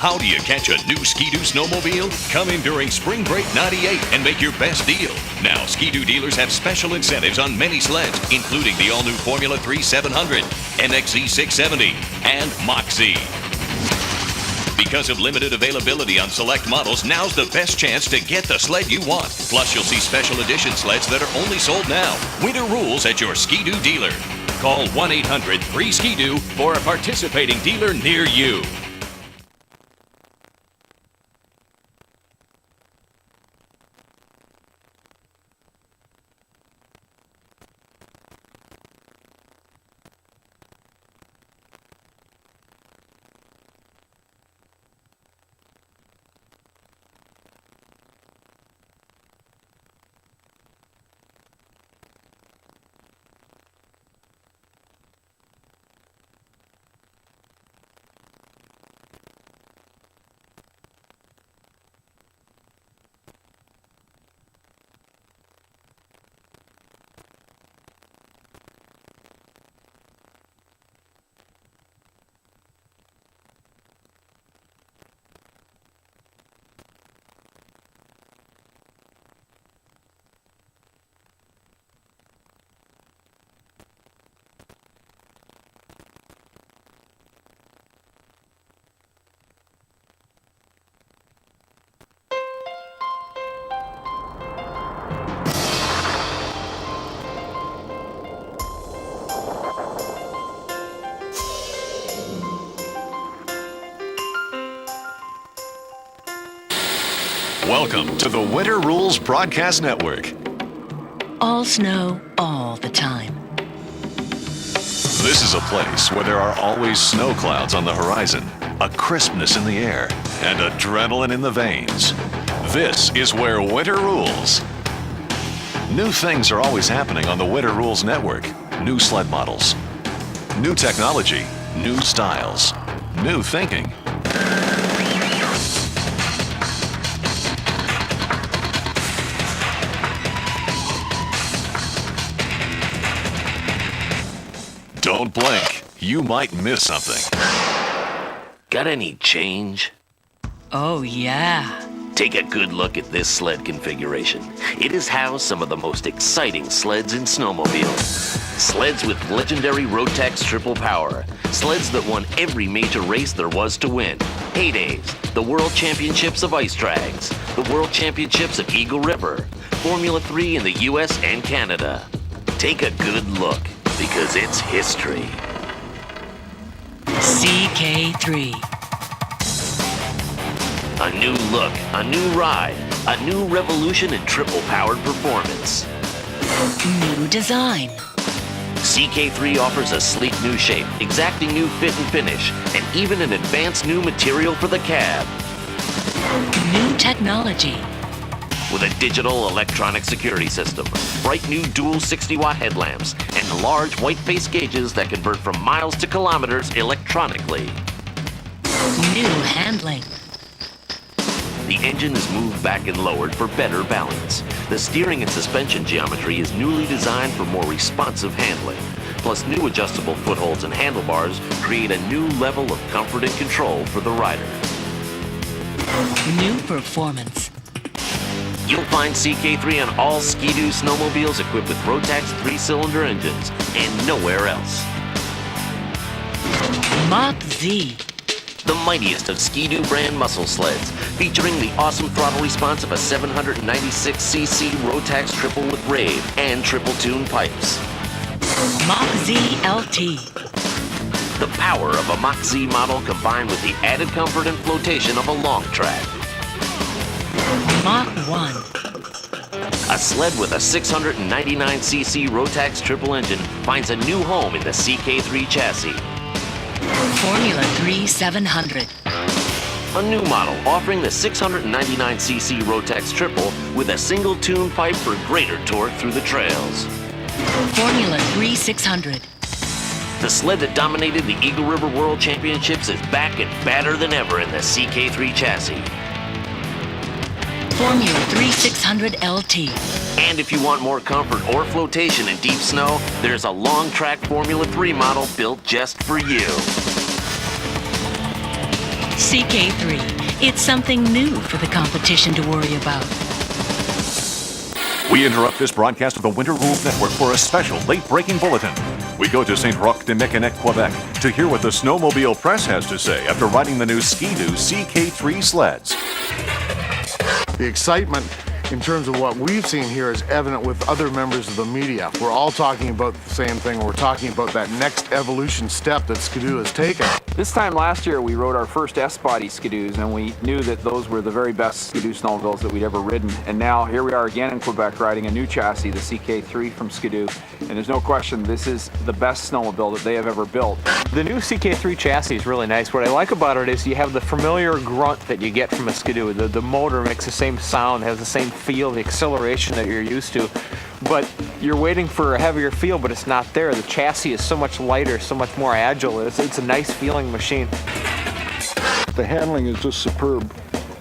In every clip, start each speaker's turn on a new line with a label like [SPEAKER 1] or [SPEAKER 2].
[SPEAKER 1] How do you catch a new Ski-Doo snowmobile? Come in during Spring Break 98 and make your best deal. Now, Ski-Doo dealers have special incentives on many sleds, including the all-new Formula 3 700, MXZ 670, and Mach-Z. Because of limited availability on select models, now's the best chance to get the sled you want. Plus, you'll see special edition sleds that are only sold now. Winter rules at your Ski-Doo dealer. Call 1-800-3-SKIDOO for a participating dealer near you.
[SPEAKER 2] Welcome to the Winter Rules Broadcast Network.
[SPEAKER 3] All snow, all the time.
[SPEAKER 2] This is a place where there are always snow clouds on the horizon, a crispness in the air, and adrenaline in the veins. This is where winter rules. New things are always happening on the Winter Rules Network. New sled models, new technology, new styles, new thinking. Don't blink. You might miss something.
[SPEAKER 4] Got any change?
[SPEAKER 3] Oh, yeah.
[SPEAKER 4] Take a good look at this sled configuration. It has housed some of the most exciting sleds in snowmobiles. Sleds with legendary Rotax triple power. Sleds that won every major race there was to win. Heydays, the World Championships of Ice Drags, the World Championships of Eagle River, Formula 3 in the US and Canada. Take a good look, because it's history.
[SPEAKER 3] CK3.
[SPEAKER 4] A new look, a new ride, a new revolution in triple-powered performance.
[SPEAKER 3] New design.
[SPEAKER 4] CK3 offers a sleek new shape, exacting new fit and finish, and even an advanced new material for the cab.
[SPEAKER 3] New technology.
[SPEAKER 4] With a digital electronic security system, bright new dual 60-watt headlamps, and large white face gauges that convert from miles to kilometers electronically.
[SPEAKER 3] New handling.
[SPEAKER 4] The engine is moved back and lowered for better balance. The steering and suspension geometry is newly designed for more responsive handling. Plus, new adjustable footholds and handlebars create a new level of comfort and control for the rider.
[SPEAKER 3] New performance.
[SPEAKER 4] You'll find CK3 on all Ski-Doo snowmobiles equipped with Rotax 3-cylinder engines, and nowhere else.
[SPEAKER 3] Mach-Z.
[SPEAKER 4] The mightiest of Ski-Doo brand muscle sleds, featuring the awesome throttle response of a 796cc Rotax triple with rave and triple tune pipes.
[SPEAKER 3] Mach-Z LT.
[SPEAKER 4] The power of a Mach-Z model combined with the added comfort and flotation of a long track.
[SPEAKER 3] Mach-1.
[SPEAKER 4] A sled with a 699cc Rotax triple engine finds a new home in the CK3 chassis.
[SPEAKER 3] Formula 3 700.
[SPEAKER 4] A new model offering the 699cc Rotax triple with a single tune pipe for greater torque through the trails.
[SPEAKER 3] Formula 3 600.
[SPEAKER 4] The sled that dominated the Eagle River World Championships is back and badder than ever in the CK3 chassis.
[SPEAKER 3] Formula 3 600 LT.
[SPEAKER 4] And if you want more comfort or flotation in deep snow, there's a long track Formula 3 model built just for you.
[SPEAKER 3] CK3. It's something new for the competition to worry about.
[SPEAKER 2] We interrupt this broadcast of the Winter Rules Network for a special late-breaking bulletin. We go to Saint-Roch-de-Mechanic, Quebec, to hear what the snowmobile press has to say after riding the new Ski-Doo CK3 sleds.
[SPEAKER 5] The excitement in terms of what we've seen here is evident with other members of the media. We're all talking about the same thing. We're talking about that next evolution step that Ski-Doo has taken.
[SPEAKER 6] This time last year, we rode our first S-Body Ski-Doos, and we knew that those were the very best Ski-Doo snowmobiles that we'd ever ridden. And now, here we are again in Quebec riding a new chassis, the CK3 from Ski-Doo. And there's no question, this is the best snowmobile that they have ever built.
[SPEAKER 7] The new CK3 chassis is really nice. What I like about it is you have the familiar grunt that you get from a Ski-Doo. The motor makes the same sound, has the same feel, the acceleration that you're used to. But you're waiting for a heavier feel, but it's not there. The chassis is so much lighter, so much more agile. It's a nice feeling machine.
[SPEAKER 8] The handling is just superb.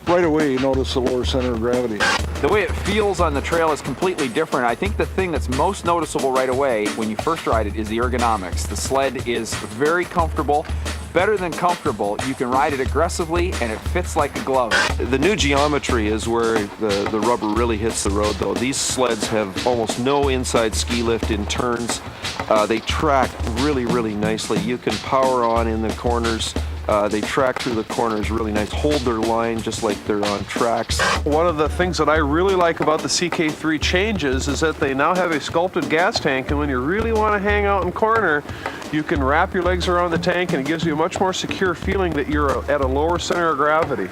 [SPEAKER 8] Right away you notice the lower center of gravity.
[SPEAKER 6] The way it feels on the trail is completely different. I think the thing that's most noticeable right away when you first ride it is the ergonomics. The sled is very comfortable, better than comfortable. You can ride it aggressively and it fits like a glove.
[SPEAKER 9] The new geometry is where the rubber really hits the road though. These sleds have almost no inside ski lift in turns. They track really, really nicely. You can power on in the corners. They track through the corners really nice, hold their line just like they're on tracks.
[SPEAKER 10] One of the things that I really like about the CK3 changes is that they now have a sculpted gas tank, and when you really want to hang out in corner, you can wrap your legs around the tank and it gives you a much more secure feeling that you're at a lower center of gravity.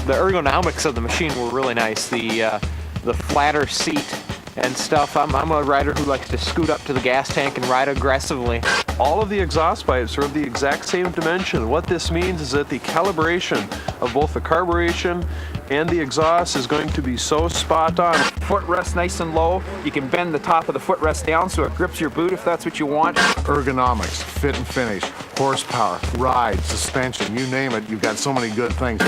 [SPEAKER 7] The ergonomics of the machine were really nice. The flatter seat and stuff. I'm a rider who likes to scoot up to the gas tank and ride aggressively.
[SPEAKER 10] All of the exhaust pipes are of the exact same dimension. What this means is that the calibration of both the carburation and the exhaust is going to be so spot on.
[SPEAKER 6] Footrest nice and low. You can bend the top of the footrest down so it grips your boot if that's what you want.
[SPEAKER 5] Ergonomics, fit and finish, horsepower, ride, suspension, you name it, you've got so many good things.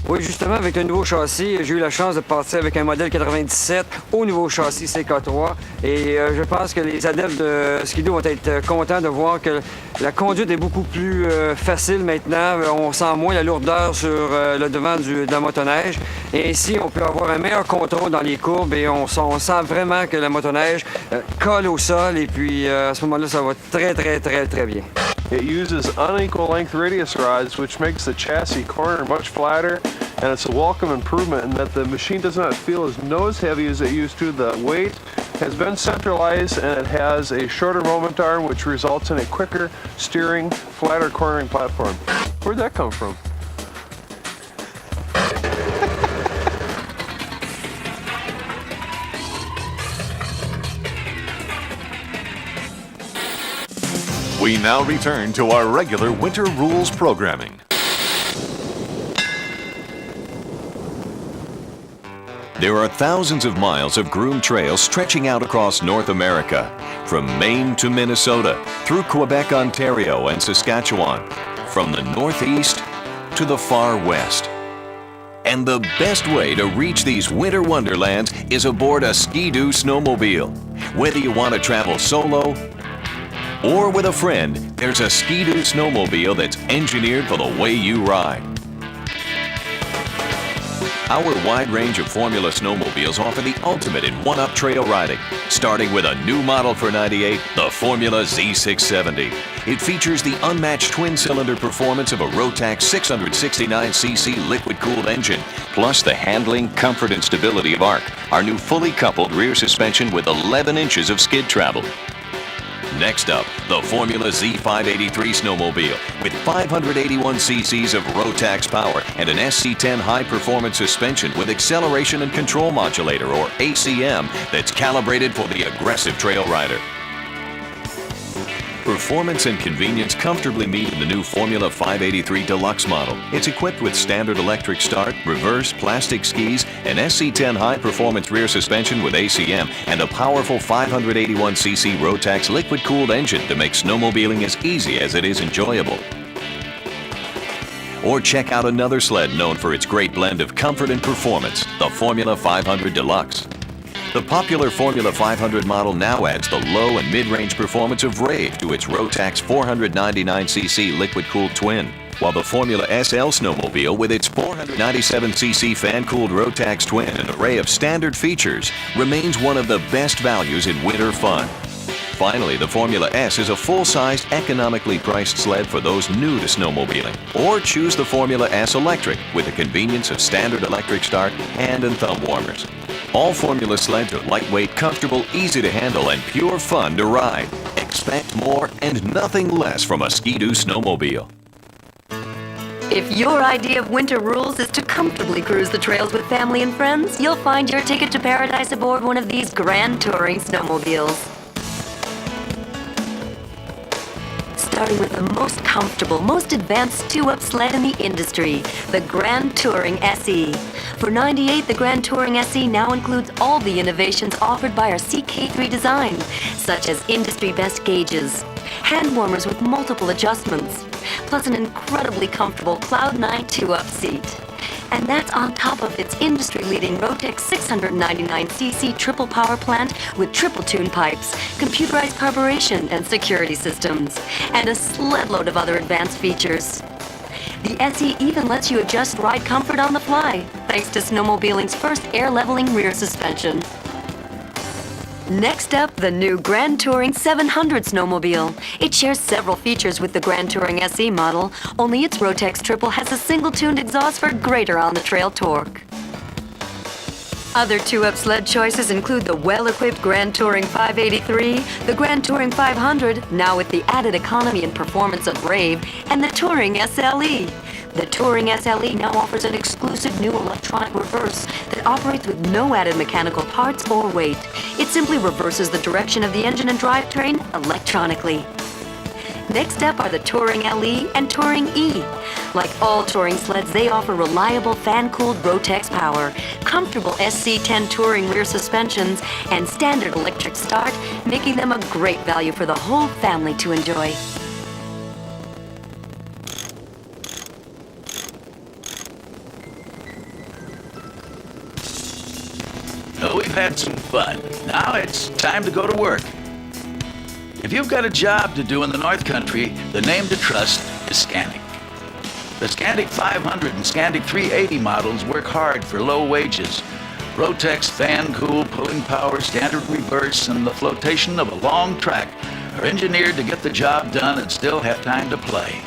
[SPEAKER 11] Oui, justement, avec le nouveau châssis, j'ai eu la chance de partir avec un modèle 97 au nouveau châssis CK3. Et je pense que les adeptes de Ski-Doo vont être contents de voir que la conduite est beaucoup plus facile maintenant. On sent moins la lourdeur sur le devant de la motoneige. Et ainsi, on peut avoir un meilleur contrôle dans les courbes et on sent vraiment que la motoneige colle au sol. Et puis, à ce moment-là, ça va très, très, très, très bien.
[SPEAKER 10] It uses unequal length radius rods, which makes the chassis corner much flatter, and it's a welcome improvement in that the machine does not feel as nose heavy as it used to. The weight has been centralized and it has a shorter moment arm, which results in a quicker steering, flatter cornering platform. Where'd that come from?
[SPEAKER 2] We now return to our regular Winter Rules programming.
[SPEAKER 1] There are thousands of miles of groomed trails stretching out across North America, from Maine to Minnesota, through Quebec, Ontario, and Saskatchewan, from the Northeast to the far west. And the best way to reach these winter wonderlands is aboard a Ski-Doo snowmobile. Whether you want to travel solo or with a friend, there's a Ski-Doo snowmobile that's engineered for the way you ride. Our wide range of Formula snowmobiles offer the ultimate in one-up trail riding, starting with a new model for '98, the Formula Z670. It features the unmatched twin-cylinder performance of a Rotax 669cc liquid-cooled engine, plus the handling, comfort, and stability of ARC, our new fully coupled rear suspension with 11 inches of skid travel. Next up, the Formula Z583 snowmobile with 581 cc's of Rotax power and an SC10 high-performance suspension with acceleration and control modulator, or ACM, that's calibrated for the aggressive trail rider. Performance and convenience comfortably meet in the new Formula 583 Deluxe model. It's equipped with standard electric start, reverse, plastic skis, an SC10 high-performance rear suspension with ACM, and a powerful 581cc Rotax liquid-cooled engine to make snowmobiling as easy as it is enjoyable. Or check out another sled known for its great blend of comfort and performance, the Formula 500 Deluxe.
[SPEAKER 2] The popular Formula 500 model now adds the low and mid-range performance of Rave to its Rotax 499cc liquid-cooled twin, while the Formula SL snowmobile with its 497cc fan-cooled Rotax twin and array of standard features remains one of the best values in winter fun. Finally, the Formula S is a full-sized, economically priced sled for those new to snowmobiling. Or choose the Formula S Electric with the convenience of standard electric start, hand and thumb warmers. All Formula sleds are lightweight, comfortable, easy to handle, and pure fun to ride. Expect more and nothing less from a Ski-Doo snowmobile.
[SPEAKER 12] If your idea of winter rules is to comfortably cruise the trails with family and friends, you'll find your ticket to paradise aboard one of these grand touring snowmobiles. Starting with the most comfortable, most advanced two-up sled in the industry, the Grand Touring SE. For $98, the Grand Touring SE now includes all the innovations offered by our CK3 design, such as industry-best gauges, hand warmers with multiple adjustments, plus an incredibly comfortable Cloud9 two-up seat. And that's on top of its industry-leading Rotex 699cc triple power plant with triple tune pipes, computerized carburation and security systems, and a sled load of other advanced features. The SE even lets you adjust ride comfort on the fly, thanks to snowmobiling's first air-leveling rear suspension. Next up, the new Grand Touring 700 snowmobile. It shares several features with the Grand Touring SE model, only its Rotex Triple has a single-tuned exhaust for greater on-the-trail torque. Other two-up sled choices include the well-equipped Grand Touring 583, the Grand Touring 500, now with the added economy and performance of Rave, and the Touring SLE. The Touring SLE now offers an exclusive new electronic reverse that operates with no added mechanical parts or weight. It simply reverses the direction of the engine and drivetrain electronically. Next up are the Touring LE and Touring E. Like all touring sleds, they offer reliable fan-cooled Rotex power, comfortable SC10 touring rear suspensions, and standard electric start, making them a great value for the whole family to enjoy.
[SPEAKER 13] Oh, we've had some fun. Now it's time to go to work. If you've got a job to do in the North Country, the name to trust is Scandic. The Scandic 500 and Scandic 380 models work hard for low wages. Rotex fan-cool pulling power, standard reverse, and the flotation of a long track are engineered to get the job done and still have time to play.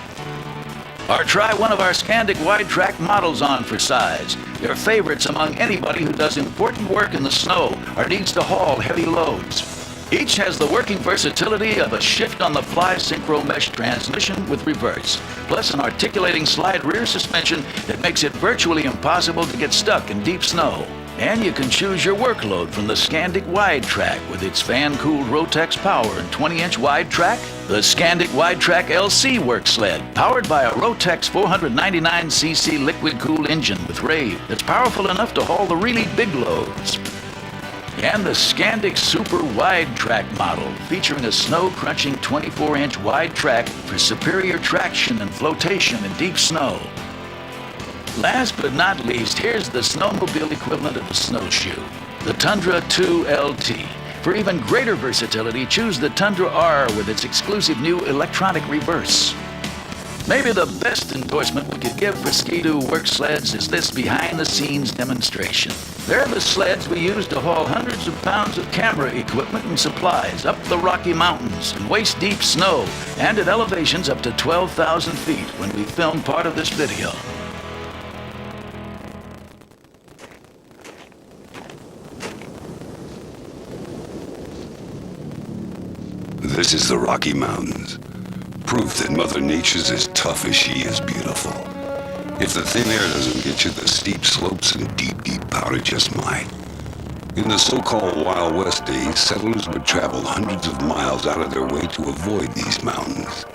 [SPEAKER 13] Or try one of our Scandic wide track models on for size. They're favorites among anybody who does important work in the snow or needs to haul heavy loads. Each has the working versatility of a shift-on-the-fly synchro mesh transmission with reverse, plus an articulating slide rear suspension that makes it virtually impossible to get stuck in deep snow. And you can choose your workload from the Scandic Wide Track with its fan-cooled Rotex power and 20-inch wide track, the Scandic Wide Track LC work sled, powered by a Rotex 499cc liquid-cooled engine with Rave that's powerful enough to haul the really big loads. And the Scandic Super Wide Track model, featuring a snow-crunching 24-inch wide track for superior traction and flotation in deep snow. Last but not least, here's the snowmobile equivalent of a snowshoe, the Tundra 2 LT. For even greater versatility, choose the Tundra R with its exclusive new electronic reverse. Maybe the best endorsement we could give for Ski-Doo work sleds is this behind-the-scenes demonstration. They're the sleds we use to haul hundreds of pounds of camera equipment and supplies up the Rocky Mountains in waist-deep snow and at elevations up to 12,000 feet when we film part of this video.
[SPEAKER 14] This is the Rocky Mountains. Proof that Mother Nature's as tough as she is beautiful. If the thin air doesn't get you, the steep slopes and deep, deep powder just might. In the so-called Wild West days, settlers would travel hundreds of miles out of their way to avoid these mountains.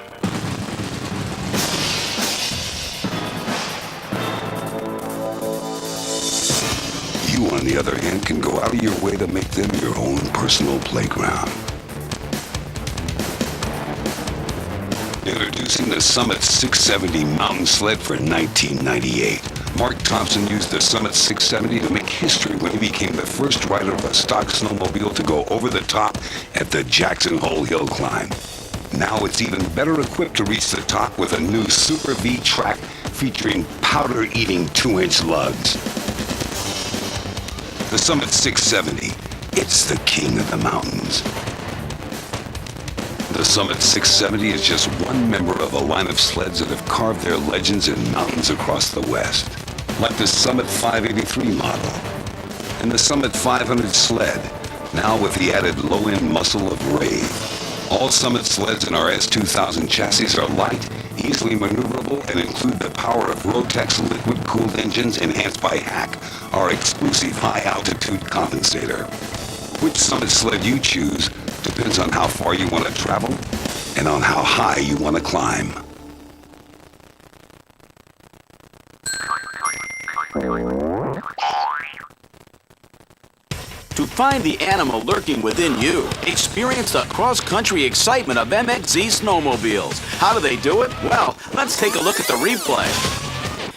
[SPEAKER 14] You, on the other hand, can go out of your way to make them your own personal playground. Introducing the Summit 670 mountain sled for 1998. Mark Thompson used the Summit 670 to make history when he became the first rider of a stock snowmobile to go over the top at the Jackson Hole Hill Climb. Now it's even better equipped to reach the top with a new Super V track featuring powder-eating 2-inch lugs. The Summit 670, it's the king of the mountains. The Summit 670 is just one member of a line of sleds that have carved their legends in mountains across the West. Like the Summit 583 model and the Summit 500 sled, now with the added low-end muscle of Rave. All Summit sleds in our S2000 chassis are light, easily maneuverable, and include the power of Rotex liquid-cooled engines enhanced by HACK, our exclusive high-altitude compensator. Which Summit sled you choose depends on how far you want to travel and on how high you want to climb.
[SPEAKER 13] To find the animal lurking within you, experience the cross-country excitement of MXZ snowmobiles. How do they do it? Well, let's take a look at the replay.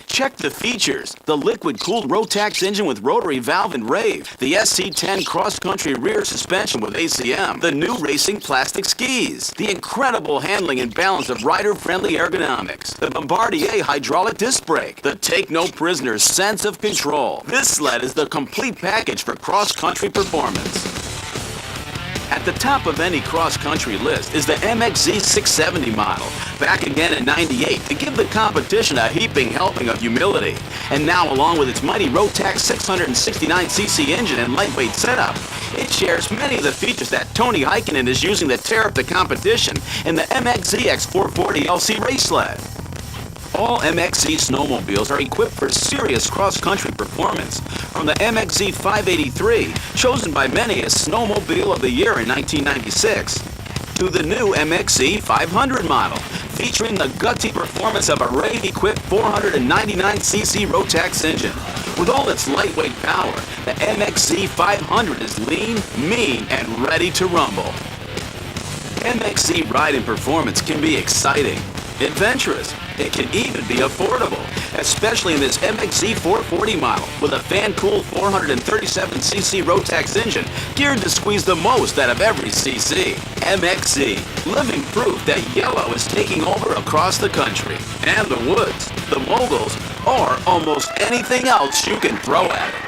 [SPEAKER 13] Check the features. The liquid-cooled Rotax engine with rotary valve and Rave. The SC10 cross-country rear suspension with ACM. The new racing plastic skis. The incredible handling and balance of rider-friendly ergonomics. The Bombardier hydraulic disc brake. The take-no-prisoners sense of control. This sled is the complete package for cross-country performance. At the top of any cross-country list is the MXZ 670 model, back again in '98 to give the competition a heaping helping of humility. And now, along with its mighty Rotax 669cc engine and lightweight setup, it shares many of the features that Tony Heikkinen is using to tear up the competition in the MXZ X440 LC race sled. All MXZ snowmobiles are equipped for serious cross-country performance, from the MXZ 583, chosen by many as Snowmobile of the Year in 1996, to the new MXZ 500 model, featuring the gutsy performance of a Rave-equipped 499cc Rotax engine. With all its lightweight power, the MXZ 500 is lean, mean, and ready to rumble. MXZ ride and performance can be exciting, adventurous. It can even be affordable, especially in this MXZ 440 model with a fan-cooled 437cc Rotax engine geared to squeeze the most out of every cc. MXZ, living proof that yellow is taking over across the country, and the woods, the moguls, or almost anything else you can throw at it.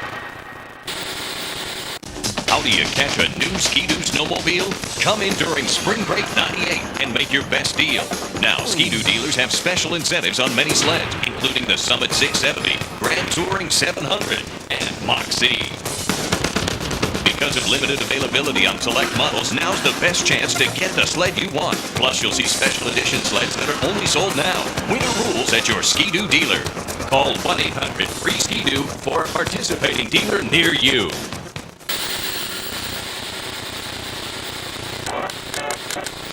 [SPEAKER 1] How do you catch a new Ski-Doo snowmobile? Come in during Spring Break '98 and make your best deal. Now, Ski-Doo dealers have special incentives on many sleds, including the Summit 670, Grand Touring 700, and Mach-Z. Because of limited availability on select models, now's the best chance to get the sled you want. Plus, you'll see special edition sleds that are only sold now. Winter rules at your Ski-Doo dealer. Call 1-800-FREE-SKIDOO for a participating dealer near you.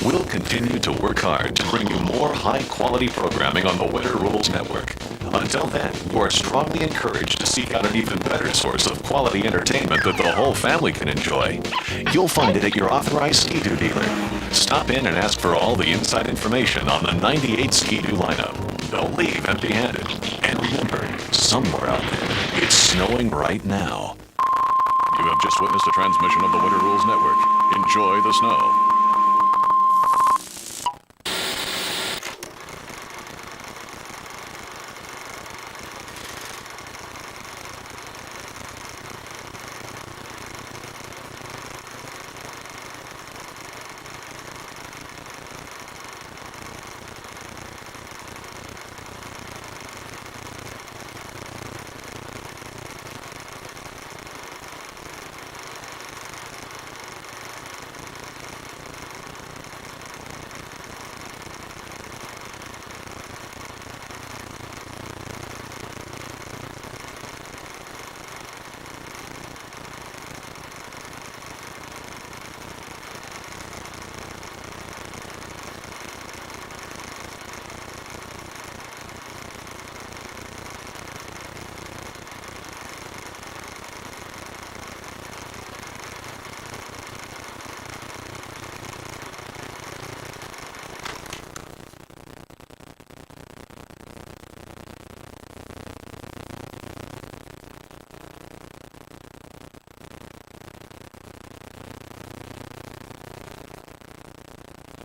[SPEAKER 2] We'll continue to work hard to bring you more high-quality programming on the Winter Rules Network. Until then, you are strongly encouraged to seek out an even better source of quality entertainment that the whole family can enjoy. You'll find it at your authorized Ski-Doo dealer. Stop in and ask for all the inside information on the '98 Ski-Doo lineup. Don't leave empty-handed. And remember, somewhere out there, it's snowing right now.
[SPEAKER 15] You have just witnessed a transmission of the Winter Rules Network. Enjoy the snow.